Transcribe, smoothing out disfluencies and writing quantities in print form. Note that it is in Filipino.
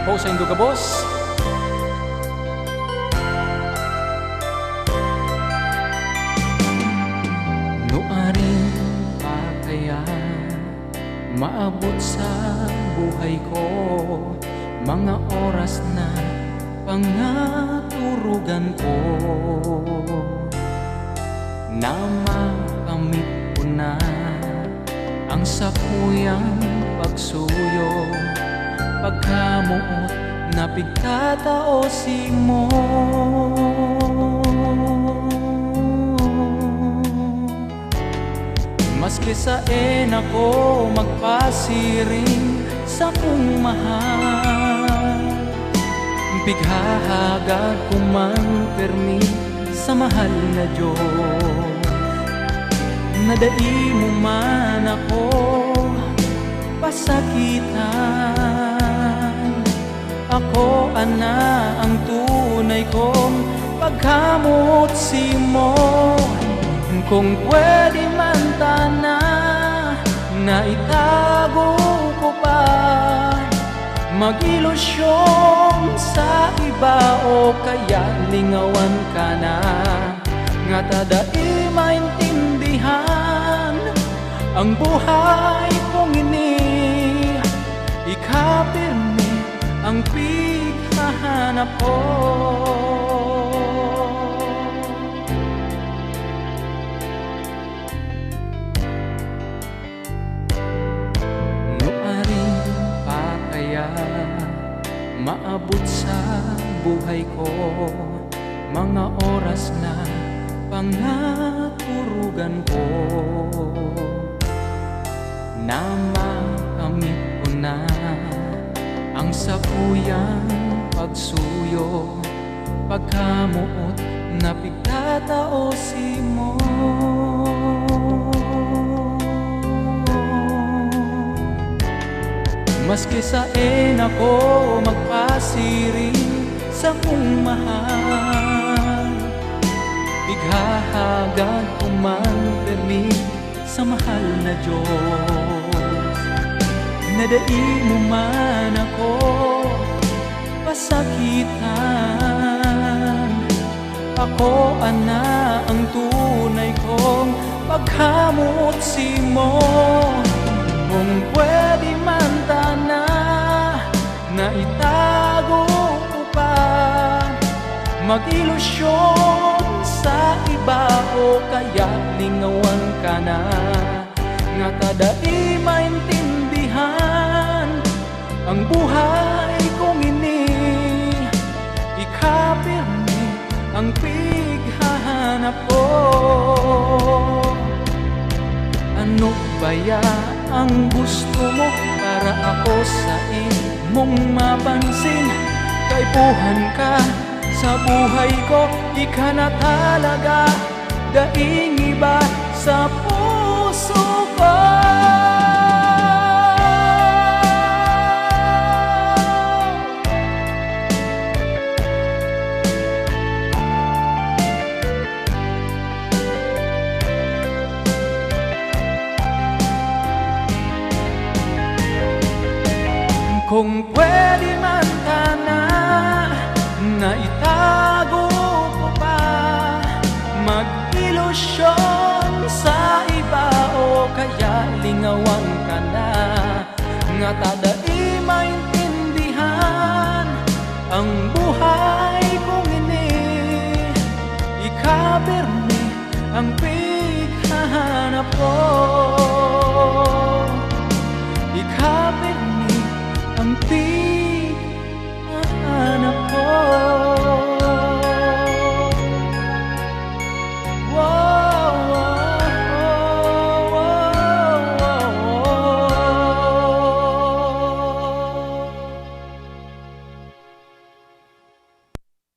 po sa Induga Boss. Nuaring pa kaya maabot sa buhay ko mga oras na pangaturugan ko na makamit ko na ang sakuyang pagsuyo pagkamuot na pigtataosin mo. Maski saen ako magpasiring sa kong mahal, bighahagad ko man permi sa mahal na Diyos. Nadai mo man ako pasakitan, ako ana ang tunay kong pagkamot si mo. Kung pwede man tana na itago ko pa, mag-ilusyon sa iba o kaya lingawan ka na, nga tadai maintindihan ang buhay kong ini. Ikapirmi ang pighahanap ko. Maabot sa buhay ko mga oras na pangaturugan ko na makamit ko na ang sakuyang pagsuyo pagkamuot na pigtataosin mo. Maski saen ako magpasiring sa kong mahal, bighahagad ko man permi sa mahal na Diyos. Nadai mo man ako pasakitan, ako ana ang tunay kong pagkamot si mo. Kung pwede man tana na itago ko pa, mag-ilusyon sa iba o kaya lingawan ka na, nga tadai maintindihan ang buhay kong ini. Ikapirmi ang pighahanap ko. Ano baya ang gusto mo para ako sa imong mapansin? Kaipuhan ka sa buhay ko, di ka na talaga daing iba sa puso ko. Kung pwede man tana na itago ko pa, mag-ilusyon sa iba o kaya lingawan ka na, nga tadai maintindihan ang buhay kong ini. Ikapirmi ang pighahanap ko. Ikapirmi ang